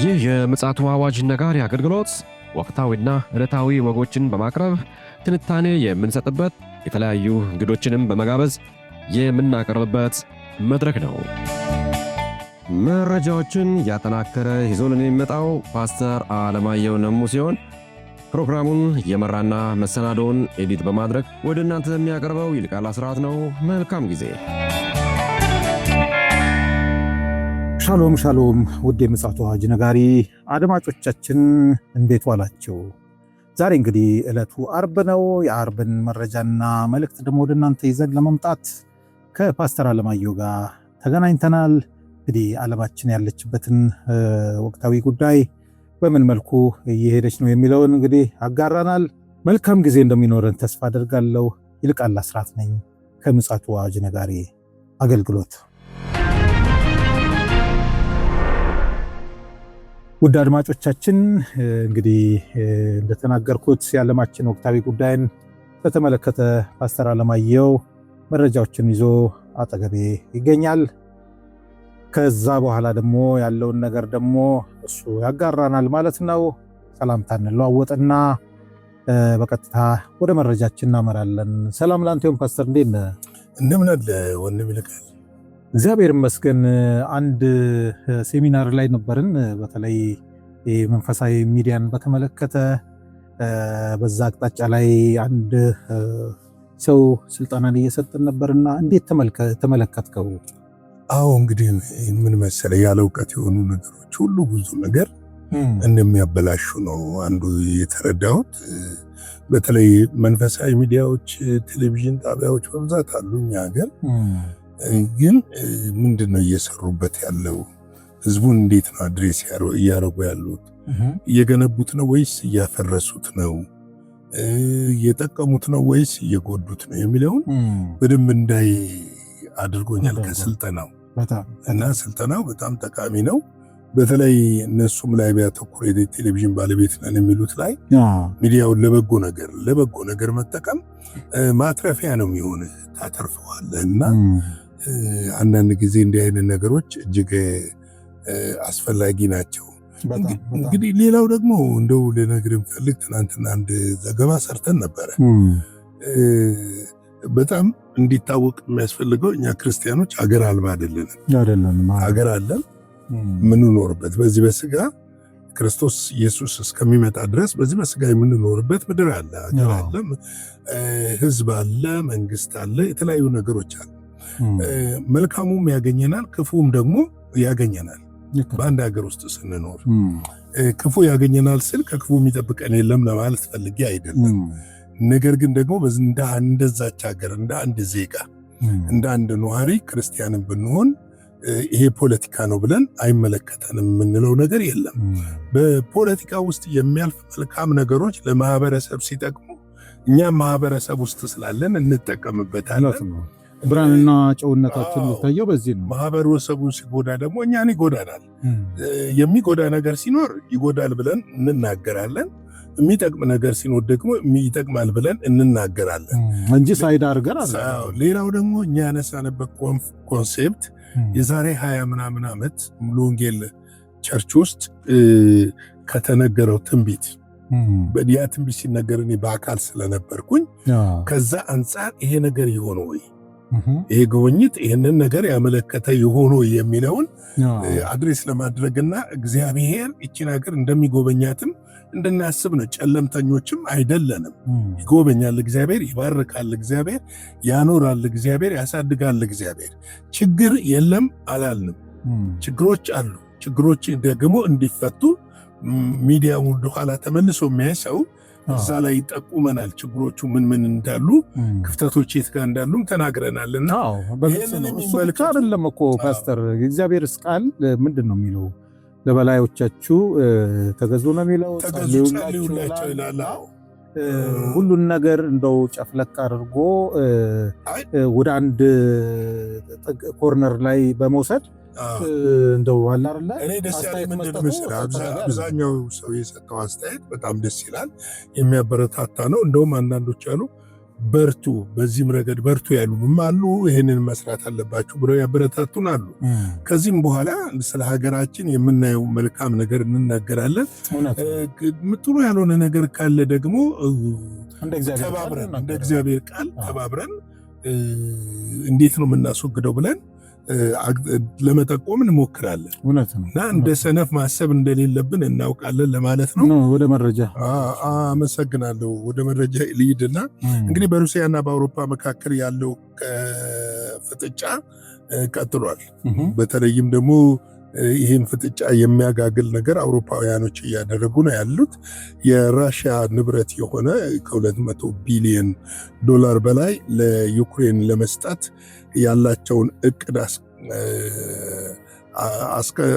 ይህ የምፅዓቱ አዋጅ ነጋሪ አገልግሎት ወቅታዊና ዕለታዊ ወጎችን በማቅረብ ትንታኔ የምንሰጥበት የተለያዩ እንግዶችንም በመጋበዝ የምናቀርብበት መድረክ ነው። መረጃዎችን ያጠናከረ ይዞልን የሚመጣው ፓስተር አለማየሁ ነሙ ሲሆን ፕሮግራሙን የመራና መሰናዶውን ኤዲት በማድረግ ወደ እናንተ የሚያቀርበው ይልቃል አስራት ነው። መልካም ጊዜ። ሻሎም ሻሎም፣ ውድ የምፅዓቱ አዋጅ ነጋሪ አድማጮቻችን እንዴት ዋላችሁ? ዛሬ እንግዲህ ዕለቱ አርብ ነው። የአርብን መረጃና መልእክት ደግሞ ወደ እናንተ ይዘን ለመምጣት ከፓስተር አለማየሁ ጋር ተገናኝተናል። እንግዲህ ዓለማችን ያለችበትን ወቅታዊ ጉዳይ በምን መልኩ እየሄደች ነው የሚለውን እንግዲህ አጋራናል። መልካም ጊዜ እንደሚኖረን ተስፋ አደርጋለሁ። ይልቃል አስራት ነኝ ከምፅዓቱ አዋጅ ነጋሪ አገልግሎት። ውድ አድማጮቻችን እንግዲህ እንደተናገርኩት የዓለማችን ወቅታዊ ጉዳይን በተመለከተ ፓስተር አለማየሁ መረጃዎችን ይዞ አጠገቤ ይገኛል። ከዛ በኋላ ደግሞ ያለውን ነገር ደግሞ እሱ ያጋራናል ማለት ነው። ሰላምታ እንለዋወጥና በቀጥታ ወደ መረጃችን እናመራለን። ሰላም ላንተ ይሁን ፓስተር፣ እንዴት ነህ? እንደምን አለ ወንድም ይልቃል? እግዚአብሔር ይመስገን። አንድ ሴሚናር ላይ ነበርን፣ በተለይ መንፈሳዊ ሚዲያን በተመለከተ በዛ አቅጣጫ ላይ አንድ ሰው ስልጠናን እየሰጠን ነበርና እንዴት ተመለከትከው? አዎ እንግዲህ ምን መሰለህ፣ ያለ እውቀት የሆኑ ነገሮች ሁሉ ብዙ ነገር እንደሚያበላሹ ነው አንዱ የተረዳሁት። በተለይ መንፈሳዊ ሚዲያዎች፣ ቴሌቪዥን ጣቢያዎች በብዛት አሉ እኛ ሀገር። ግን ምንድነው እየሰሩበት ያለው? ህዝቡን እንዴት ነው አድሬስ እያደረጉ ያሉት? እየገነቡት ነው ወይስ እያፈረሱት ነው? እየጠቀሙት ነው ወይስ እየጎዱት ነው የሚለውን በደንብ እንዳይ አድርጎኛል ከስልጠናው። እና ስልጠናው በጣም ጠቃሚ ነው። በተለይ እነሱም ላይ ቢያተኩር የቴሌቪዥን ባለቤት ነን የሚሉት ላይ ሚዲያውን ለበጎ ነገር መጠቀም ማትረፊያ ነው የሚሆን፣ ታተርፈዋለህ። እና አንዳንድ ጊዜ እንዲህ አይነት ነገሮች እጅግ አስፈላጊ ናቸው። እንግዲህ ሌላው ደግሞ እንደው ልነግርህ የምፈልግ ትናንትና አንድ ዘገባ ሰርተን ነበረ። በጣም እንዲታወቅ የሚያስፈልገው እኛ ክርስቲያኖች አገር አልባ አይደለንም። አገር አለን ምንኖርበት፣ በዚህ በስጋ ክርስቶስ ኢየሱስ እስከሚመጣ ድረስ በዚህ በስጋ የምንኖርበት ምድር አለ፣ አገር አለ፣ ህዝብ አለ፣ መንግስት አለ፣ የተለያዩ ነገሮች አሉ። መልካሙም ያገኘናል፣ ክፉም ደግሞ ያገኘናል። በአንድ ሀገር ውስጥ ስንኖር ክፉ ያገኘናል ስል ከክፉ የሚጠብቀን የለም ለማለት ፈልጌ አይደለም። ነገር ግን ደግሞ እንደዛች ሀገር እንደ አንድ ዜጋ እንደ አንድ ነዋሪ ክርስቲያንን ብንሆን ይሄ ፖለቲካ ነው ብለን አይመለከተንም የምንለው ነገር የለም። በፖለቲካ ውስጥ የሚያልፍ መልካም ነገሮች ለማህበረሰብ ሲጠቅሙ እኛም ማህበረሰብ ውስጥ ስላለን እንጠቀምበታለን። ብርሃንና ጨውነታችን የሚታየው በዚህ ነው። ማህበረሰቡን ሲጎዳ ደግሞ እኛን ይጎዳናል። የሚጎዳ ነገር ሲኖር ይጎዳል ብለን እንናገራለን። የሚጠቅም ነገር ሲኖር ደግሞ ይጠቅማል ብለን እንናገራለን እንጂ ሳይድ አድርገን አለ። ሌላው ደግሞ እኛ ያነሳንበት ኮንሴፕት የዛሬ 20 ምናምን ዓመት ሙሉ ወንጌል ቸርች ውስጥ ከተነገረው ትንቢት በዲያ ትንቢት ሲነገር እኔ በአካል ስለነበርኩኝ ከዛ አንጻር ይሄ ነገር ይሆን ወይ፣ ይሄ ጉብኝት ይህንን ነገር ያመለከተ ይሆን ወይ የሚለውን አድሬስ ለማድረግና እግዚአብሔር ይቺን ሀገር እንደሚጎበኛትም እንድናስብ ነው። ጨለምተኞችም አይደለንም። ይጎበኛል እግዚአብሔር፣ ይባርካል እግዚአብሔር፣ ያኖራል እግዚአብሔር፣ ያሳድጋል እግዚአብሔር። ችግር የለም አላልንም። ችግሮች አሉ። ችግሮች ደግሞ እንዲፈቱ ሚዲያ ወደኋላ ተመልሶ የሚያይ ሰው እዛ ላይ ይጠቁመናል። ችግሮቹ ምን እንዳሉ፣ ክፍተቶች የት ጋር እንዳሉም ተናግረናልና በልክ አይደለም እኮ ፓስተር። የእግዚአብሔር ቃል ምንድን ነው የሚለው? ለበላዮቻችሁ ተገዙ ነው የሚለው፣ ጸልዩላቸው ይላል። ሁሉን ነገር እንደው ጨፍለቅ አድርጎ ወደ አንድ ኮርነር ላይ በመውሰድ እንደው አለ አይደለ? እኔ ደስ ያለኝ ምንድን መሰለህ፣ አብዛኛው ሰው የሰጠው አስተያየት በጣም ደስ ይላል፣ የሚያበረታታ ነው። እንደውም አንዳንዶች አሉ በርቱ፣ በዚህም ረገድ በርቱ ያሉም አሉ። ይህንን መስራት አለባችሁ ብለው ያበረታቱን አሉ። ከዚህም በኋላ ስለ ሀገራችን የምናየው መልካም ነገር እንናገራለን። ጥሩ ያልሆነ ነገር ካለ ደግሞ ተባብረን እንደ እግዚአብሔር ቃል ተባብረን እንዴት ነው የምናስወግደው ብለን ለመጠቆም እንሞክራለን እና እንደ ሰነፍ ማሰብ እንደሌለብን እናውቃለን ለማለት ነው። ወደ መረጃ አመሰግናለሁ። ወደ መረጃ ልሂድና እንግዲህ በሩሲያና በአውሮፓ መካከል ያለው ፍጥጫ ቀጥሏል። በተለይም ደግሞ ይህን ፍጥጫ የሚያጋግል ነገር አውሮፓውያኖች እያደረጉ ነው ያሉት። የራሽያ ንብረት የሆነ ከ200 ቢሊዮን ዶላር በላይ ለዩክሬን ለመስጠት ያላቸውን እቅድ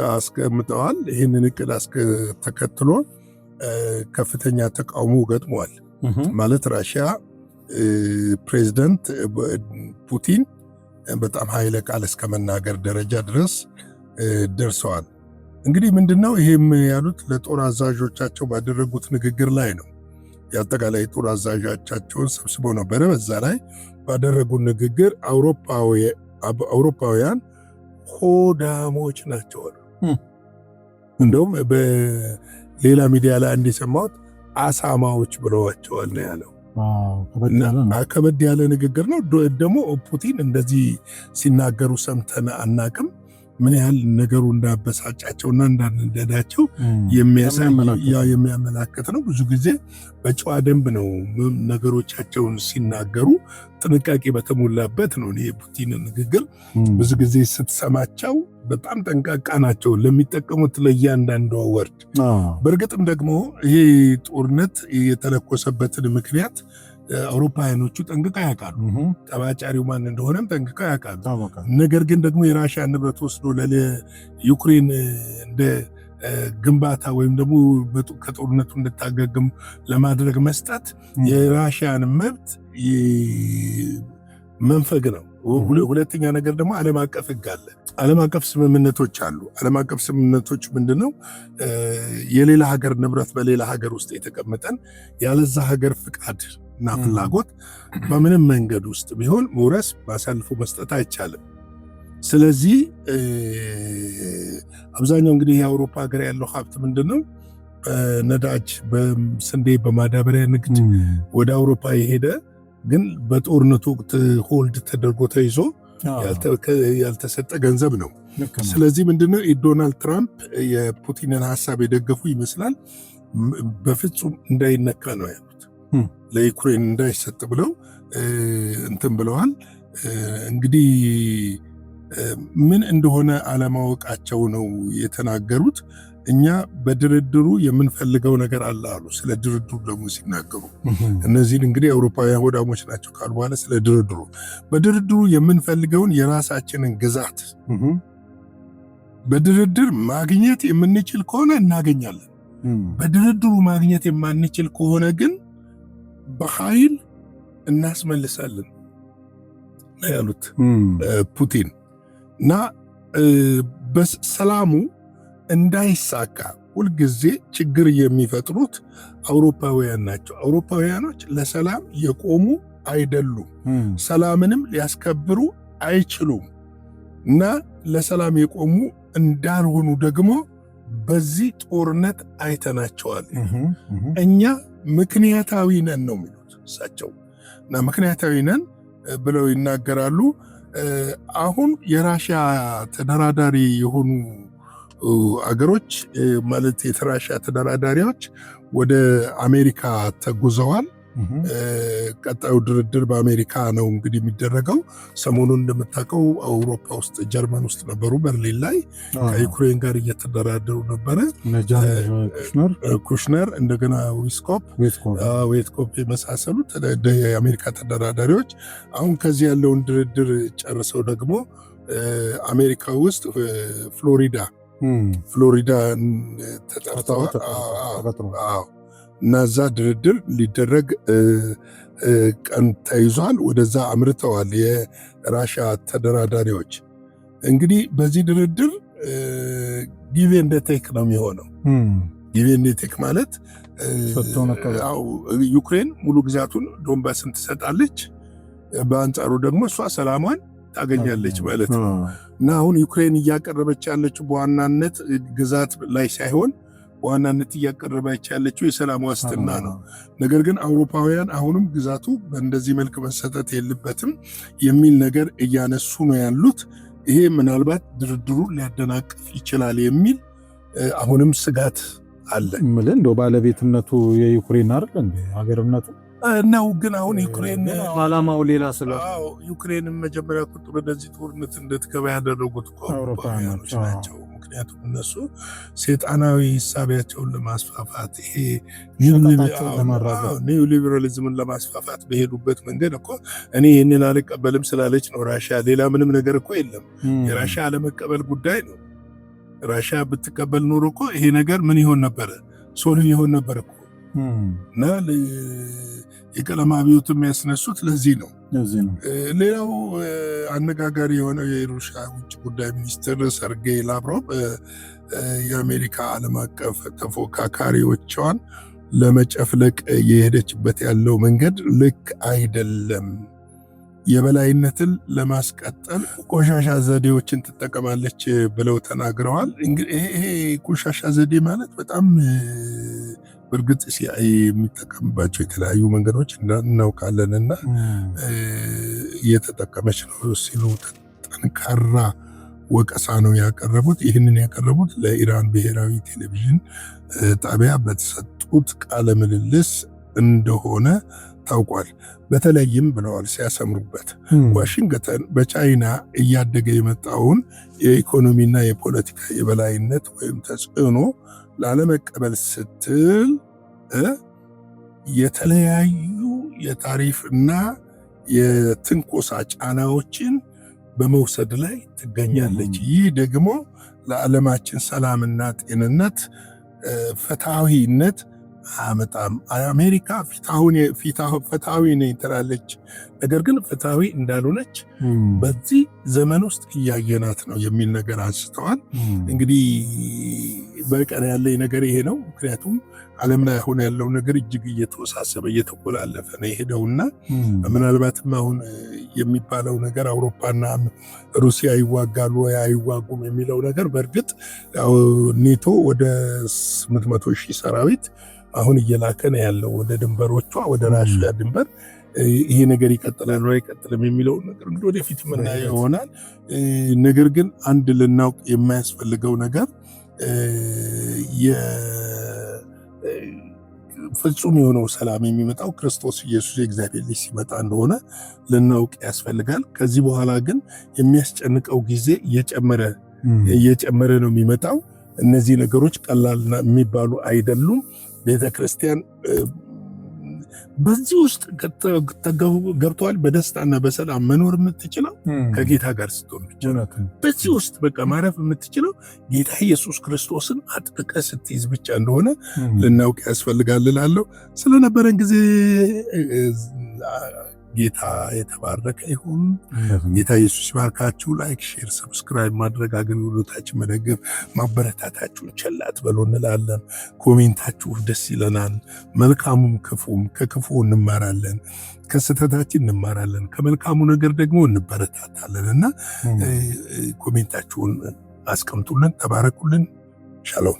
አስቀምጠዋል። ይህንን እቅድ ተከትሎ ከፍተኛ ተቃውሞ ገጥሟል። ማለት ራሽያ ፕሬዚደንት ፑቲን በጣም ኃይለ ቃል እስከ መናገር ደረጃ ድረስ ደርሰዋል። እንግዲህ ምንድነው ይሄም ያሉት ለጦር አዛዦቻቸው ባደረጉት ንግግር ላይ ነው። የአጠቃላይ ጦር አዛዦቻቸውን ሰብስበው ነበረ። በዛ ላይ ባደረጉት ንግግር አውሮፓውያን ሆዳሞች ናቸው አሉ። እንደውም በሌላ ሚዲያ ላይ እንደሰማሁት አሳማዎች ብለዋቸዋል ነው ያለው። ከበድ ያለ ንግግር ነው። ደግሞ ፑቲን እንደዚህ ሲናገሩ ሰምተን አናቅም። ምን ያህል ነገሩ እንዳበሳጫቸውና እንዳንደዳቸው የሚያመላክት ነው። ብዙ ጊዜ በጨዋ ደንብ ነው ነገሮቻቸውን ሲናገሩ፣ ጥንቃቄ በተሞላበት ነው። የፑቲን ንግግር ብዙ ጊዜ ስትሰማቸው በጣም ጠንቃቃ ናቸው ለሚጠቀሙት ለእያንዳንዱ ወርድ። በእርግጥም ደግሞ ይሄ ጦርነት የተለኮሰበትን ምክንያት አውሮፓውያኖቹ ጠንቅቀው ያውቃሉ። ጠባጫሪው ማን እንደሆነም ጠንቅቀው ያውቃሉ። ነገር ግን ደግሞ የራሽያ ንብረት ወስዶ ለዩክሬን እንደ ግንባታ ወይም ደግሞ ከጦርነቱ እንድታገግም ለማድረግ መስጠት የራሽያን መብት መንፈግ ነው። ሁለተኛ ነገር ደግሞ ዓለም አቀፍ ሕግ አለ። ዓለም አቀፍ ስምምነቶች አሉ። ዓለም አቀፍ ስምምነቶች ምንድነው? የሌላ ሀገር ንብረት በሌላ ሀገር ውስጥ የተቀመጠን ያለዛ ሀገር ፍቃድ እና ፍላጎት በምንም መንገድ ውስጥ ቢሆን መውረስ ማሳልፎ መስጠት አይቻልም። ስለዚህ አብዛኛው እንግዲህ የአውሮፓ ሀገር ያለው ሀብት ምንድነው? በነዳጅ፣ በስንዴ፣ በማዳበሪያ ንግድ ወደ አውሮፓ የሄደ ግን በጦርነቱ ወቅት ሆልድ ተደርጎ ተይዞ ያልተሰጠ ገንዘብ ነው። ስለዚህ ምንድነው ዶናልድ ትራምፕ የፑቲንን ሀሳብ የደገፉ ይመስላል። በፍጹም እንዳይነካ ነው ያሉት። ለዩክሬን እንዳይሰጥ ብለው እንትን ብለዋል። እንግዲህ ምን እንደሆነ አለማወቃቸው ነው የተናገሩት። እኛ በድርድሩ የምንፈልገው ነገር አለ አሉ። ስለ ድርድሩ ደግሞ ሲናገሩ እነዚህን እንግዲህ አውሮፓውያን ሆዳሞች ናቸው ካሉ በኋላ ስለ ድርድሩ በድርድሩ የምንፈልገውን የራሳችንን ግዛት በድርድር ማግኘት የምንችል ከሆነ እናገኛለን። በድርድሩ ማግኘት የማንችል ከሆነ ግን በኃይል እናስመልሳለን ያሉት ፑቲን እና በሰላሙ እንዳይሳካ ሁልጊዜ ችግር የሚፈጥሩት አውሮፓውያን ናቸው። አውሮፓውያኖች ለሰላም የቆሙ አይደሉም። ሰላምንም ሊያስከብሩ አይችሉም እና ለሰላም የቆሙ እንዳልሆኑ ደግሞ በዚህ ጦርነት አይተናቸዋል። እኛ ምክንያታዊ ነን ነው የሚሉት እሳቸው እና ምክንያታዊ ነን ብለው ይናገራሉ። አሁን የራሽያ ተደራዳሪ የሆኑ አገሮች ማለት የራሽያ ተደራዳሪዎች ወደ አሜሪካ ተጉዘዋል። ቀጣዩ ድርድር በአሜሪካ ነው እንግዲህ የሚደረገው። ሰሞኑን እንደምታውቀው አውሮፓ ውስጥ ጀርመን ውስጥ ነበሩ፣ በርሊን ላይ ከዩክሬን ጋር እየተደራደሩ ነበረ። ኩሽነር እንደገና ዌትኮፕ የመሳሰሉት የአሜሪካ ተደራዳሪዎች አሁን ከዚህ ያለውን ድርድር ጨርሰው ደግሞ አሜሪካ ውስጥ ፍሎሪዳ ተጠርተዋል እና እዛ ድርድር ሊደረግ ቀን ተይዟል። ወደዛ አምርተዋል የራሽያ ተደራዳሪዎች። እንግዲህ በዚህ ድርድር ጊቭ ኤንድ ቴክ ነው የሚሆነው። ጊቭ ኤንድ ቴክ ማለት ዩክሬን ሙሉ ግዛቱን ዶንባስን ትሰጣለች፣ በአንጻሩ ደግሞ እሷ ሰላሟን ታገኛለች ማለት ነው። እና አሁን ዩክሬን እያቀረበች ያለችው በዋናነት ግዛት ላይ ሳይሆን በዋናነት እያቀረበች ያለችው የሰላም ዋስትና ነው። ነገር ግን አውሮፓውያን አሁንም ግዛቱ በእንደዚህ መልክ መሰጠት የለበትም የሚል ነገር እያነሱ ነው ያሉት። ይሄ ምናልባት ድርድሩ ሊያደናቅፍ ይችላል የሚል አሁንም ስጋት አለ። እንደው ባለቤትነቱ የዩክሬን አይደል እንዴ ሀገርነቱ ነው። ግን አሁን ዩክሬን ዓላማው ሌላ ዩክሬን መጀመሪያ ቁጥ በዚህ ጦርነት እንድትገባ ያደረጉት አውሮፓውያኖች ናቸው። ምክንያቱም እነሱ ሴጣናዊ ሂሳቢያቸውን ለማስፋፋት ይሄ ኒው ሊበራሊዝምን ለማስፋፋት በሄዱበት መንገድ እኮ እኔ ይህንን አልቀበልም ስላለች ነው ራሽያ። ሌላ ምንም ነገር እኮ የለም። የራሽያ አለመቀበል ጉዳይ ነው። ራሽያ ብትቀበል ኖሮ እኮ ይሄ ነገር ምን ይሆን ነበረ? ሶልቭ ይሆን ነበር እኮ። እና የቀለም አብዮት የሚያስነሱት ለዚህ ነው። ሌላው አነጋጋሪ የሆነው የሩሲያ ውጭ ጉዳይ ሚኒስትር ሰርጌይ ላቭሮቭ የአሜሪካ ዓለም አቀፍ ተፎካካሪዎቿን ለመጨፍለቅ የሄደችበት ያለው መንገድ ልክ አይደለም፣ የበላይነትን ለማስቀጠል ቆሻሻ ዘዴዎችን ትጠቀማለች ብለው ተናግረዋል። ይሄ ቆሻሻ ዘዴ ማለት በጣም በእርግጥ ሲአይኤ የሚጠቀምባቸው የተለያዩ መንገዶች እናውቃለንና እየተጠቀመች ነው ሲሉ ጠንካራ ወቀሳ ነው ያቀረቡት። ይህንን ያቀረቡት ለኢራን ብሔራዊ ቴሌቪዥን ጣቢያ በተሰጡት ቃለ ምልልስ እንደሆነ ታውቋል። በተለይም ብለዋል ሲያሰምሩበት ዋሽንግተን በቻይና እያደገ የመጣውን የኢኮኖሚና የፖለቲካ የበላይነት ወይም ተጽዕኖ ላለመቀበል ስትል የተለያዩ የታሪፍና የትንኮሳ ጫናዎችን በመውሰድ ላይ ትገኛለች። ይህ ደግሞ ለዓለማችን ሰላምና ጤንነት ፍትሐዊነት አመጣም። አሜሪካ ፍትሐዊ ነኝ ትላለች፣ ነገር ግን ፍትሐዊ እንዳልሆነች በዚህ ዘመን ውስጥ እያየናት ነው የሚል ነገር አንስተዋል። እንግዲህ በቀን ያለኝ ነገር ይሄ ነው። ምክንያቱም ዓለም ላይ አሁን ያለው ነገር እጅግ እየተወሳሰበ እየተቆላለፈ ነው የሄደውና ምናልባትም አሁን የሚባለው ነገር አውሮፓና ሩሲያ ይዋጋሉ ወይ አይዋጉም የሚለው ነገር በእርግጥ ኔቶ ወደ 800,000 ሰራዊት አሁን እየላከ ነው ያለው ወደ ድንበሮቿ፣ ወደ ራሽያ ድንበር። ይሄ ነገር ይቀጥላል ወይ አይቀጥልም የሚለው ነገር እንግዲህ ወደፊት የምናየው ይሆናል። ነገር ግን አንድ ልናውቅ የማያስፈልገው ነገር ፍጹም የሆነው ሰላም የሚመጣው ክርስቶስ ኢየሱስ የእግዚአብሔር ልጅ ሲመጣ እንደሆነ ልናውቅ ያስፈልጋል። ከዚህ በኋላ ግን የሚያስጨንቀው ጊዜ እየጨመረ ነው የሚመጣው። እነዚህ ነገሮች ቀላል የሚባሉ አይደሉም። ቤተክርስቲያን በዚህ ውስጥ ገብተዋል። በደስታና በሰላም መኖር የምትችለው ከጌታ ጋር ስትሆን ብቻ። በዚህ ውስጥ በቃ ማረፍ የምትችለው ጌታ ኢየሱስ ክርስቶስን አጥብቀ ስትይዝ ብቻ እንደሆነ ልናውቅ ያስፈልጋል እላለሁ። ስለነበረን ጊዜ ጌታ የተባረከ ይሁን። ጌታ ኢየሱስ ይባርካችሁ። ላይክ፣ ሼር፣ ሰብስክራይብ ማድረግ አገልግሎታችን መደገፍ ማበረታታችሁን ቸል አትበሉ እንላለን። ኮሜንታችሁ ደስ ይለናል። መልካሙም ክፉም ከክፉ እንማራለን፣ ከስህተታችን እንማራለን፣ ከመልካሙ ነገር ደግሞ እንበረታታለን እና ኮሜንታችሁን አስቀምጡልን። ተባረኩልን። ሻሎም።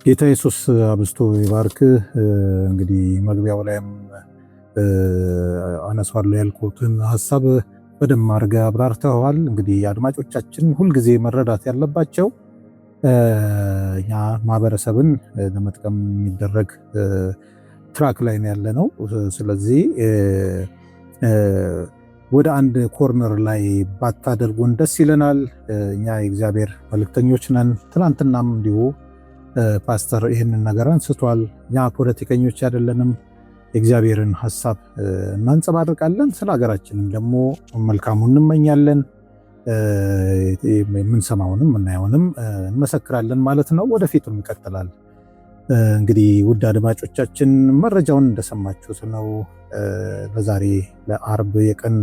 ጌታ ኢየሱስ አብዝቶ ይባርክ። እንግዲህ መግቢያው ላይም አነሷለሁ ያልኩትን ሐሳብ በደንብ አድርገህ አብራርተዋል። እንግዲህ አድማጮቻችን ሁልጊዜ መረዳት ያለባቸው እኛ ማህበረሰብን ለመጥቀም የሚደረግ ትራክ ላይ ያለ ነው። ስለዚህ ወደ አንድ ኮርነር ላይ ባታደርጉን ደስ ይለናል። እኛ የእግዚአብሔር መልእክተኞች ነን። ትናንትናም እንዲሁ ፓስተር ይህንን ነገር አንስቷል። እኛ ፖለቲከኞች አይደለንም። የእግዚአብሔርን ሐሳብ እናንጸባርቃለን። ስለ ሀገራችንም ደግሞ መልካሙን እንመኛለን። የምንሰማውንም የምናየውንም እንመሰክራለን ማለት ነው። ወደፊቱም ይቀጥላል። እንግዲህ ውድ አድማጮቻችን መረጃውን እንደሰማችሁት ነው። ለዛሬ ለአርብ የቀን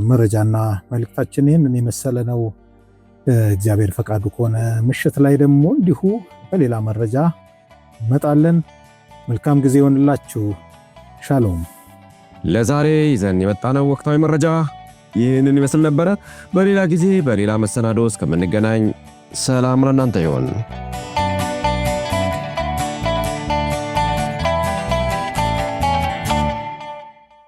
መረጃና መልእክታችን ይህንን የመሰለ ነው። እግዚአብሔር ፈቃዱ ከሆነ ምሽት ላይ ደግሞ እንዲሁ በሌላ መረጃ እንመጣለን። መልካም ጊዜ ይሆንላችሁ። ሻሎም። ለዛሬ ይዘን የመጣነው ወቅታዊ መረጃ ይህንን ይመስል ነበረ። በሌላ ጊዜ በሌላ መሰናዶ እስከምንገናኝ ሰላም ለእናንተ ይሁን።